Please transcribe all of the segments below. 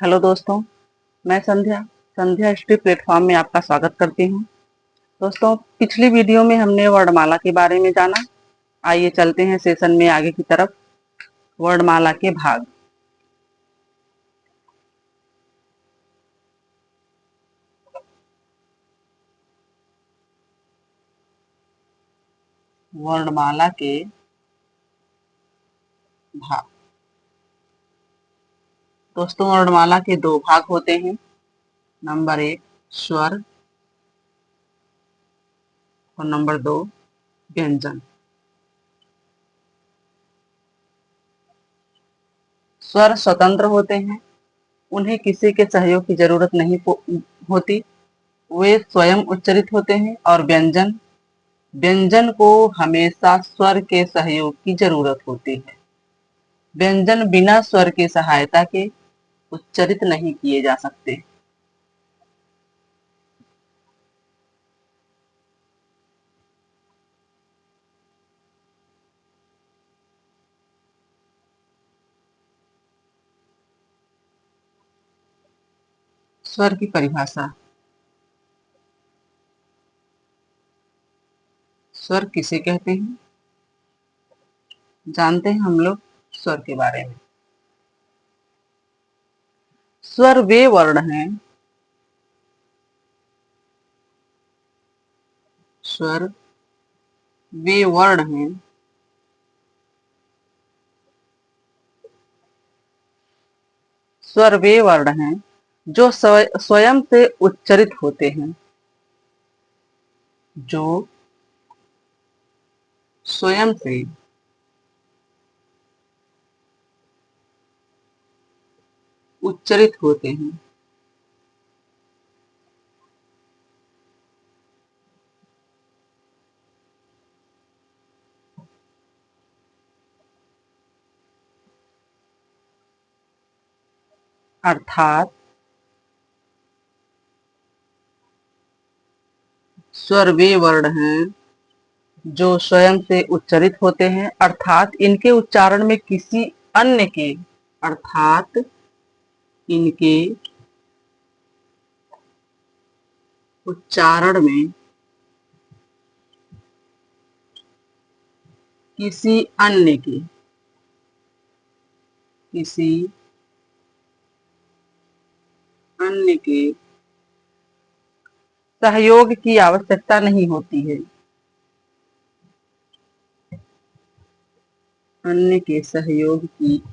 Hello दोस्तों, मैं संध्या संध्या history platform में आपका स्वागत करती हूँ। दोस्तों, पिछली वीडियो में हमने वर्णमाला के बारे में जाना। आइए चलते हैं सेशन में आगे की तरफ। वर्णमाला के भाग। वर्णमाला के भाग। दोस्तों, वर्णमाला के दो भाग होते हैं। नंबर 1 स्वर और नंबर 2 व्यंजन। स्वर स्वतंत्र होते हैं, उन्हें किसी के सहयोग की जरूरत नहीं होती, वे स्वयं उच्चरित होते हैं। और व्यंजन व्यंजन को हमेशा स्वर के सहयोग की जरूरत होती है। व्यंजन बिना स्वर की सहायता के उच्चरित नहीं किए जा सकते। स्वर की परिभाषा। स्वर किसे कहते हैं, जानते हैं हम लोग स्वर के बारे में। स्वर वे वर्ण हैं स्वर वे वर्ण हैं स्वर वे वर्ण हैं जो स्वयं से उच्चरित होते हैं। जो स्वयं से उच्चरित होते हैं। अर्थात स्वर वे वर्ण हैं जो स्वयं से उच्चरित होते हैं, अर्थात इनके उच्चारण में किसी अन्य के अर्थात इनके उच्चारण में किसी अन्य के किसी अन्य के सहयोग की आवश्यकता नहीं होती है। अन्य के सहयोग की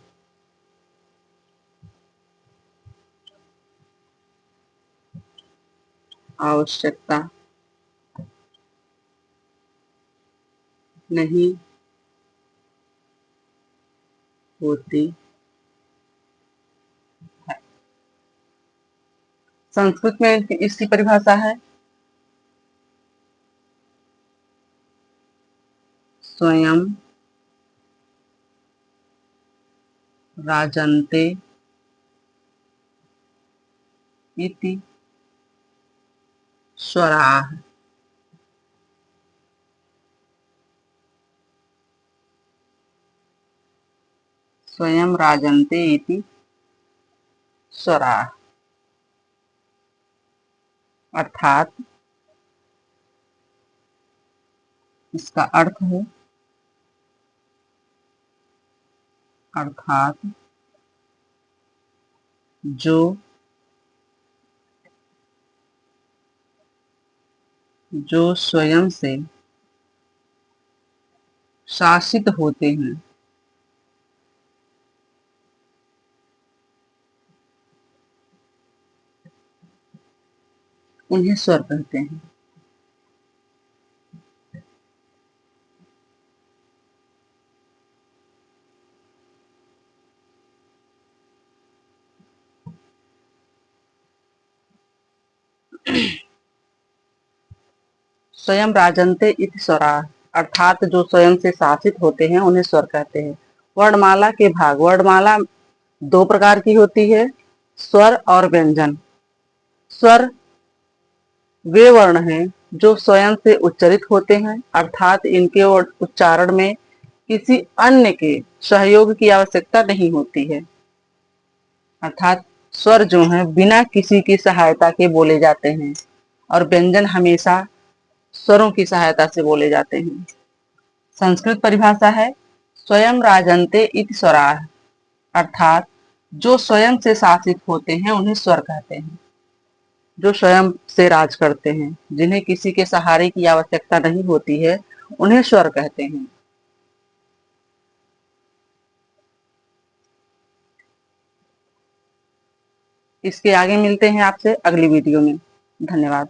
आवश्यकता नहीं होती है। संस्कृत में इसकी परिभाषा है स्वयं राजन्ते इति स्वराः। स्वयं राजन्ते इति स्वराः अर्थात इसका अर्थ है अर्थात जो जो स्वयं से शासित होते हैं, उन्हें स्वर कहते हैं। स्वयं राजन्ते इति स्वराः अर्थात जो स्वयं से शासित होते हैं उन्हें स्वर कहते हैं। वर्णमाला के भाग। वर्णमाला दो प्रकार की होती है, स्वर और व्यंजन। स्वर वे वर्ण हैं जो स्वयं से उच्चरित होते हैं, अर्थात इनके उच्चारण में किसी अन्य के सहयोग की आवश्यकता नहीं होती है। अर्थात स्वर जो हैं बिना किसी की सहायता के बोले जाते हैं और व्यंजन हमेशा स्वरों की सहायता से बोले जाते हैं। संस्कृत परिभाषा है स्वयं राजन्ते इति स्वराः, अर्थात जो स्वयं से शासित होते हैं उन्हें स्वर कहते हैं। जो स्वयं से राज करते हैं, जिन्हें किसी के सहारे की आवश्यकता नहीं होती है, उन्हें स्वर कहते हैं। इसके आगे मिलते हैं आपसे अगली वीडियो में। धन्यवाद।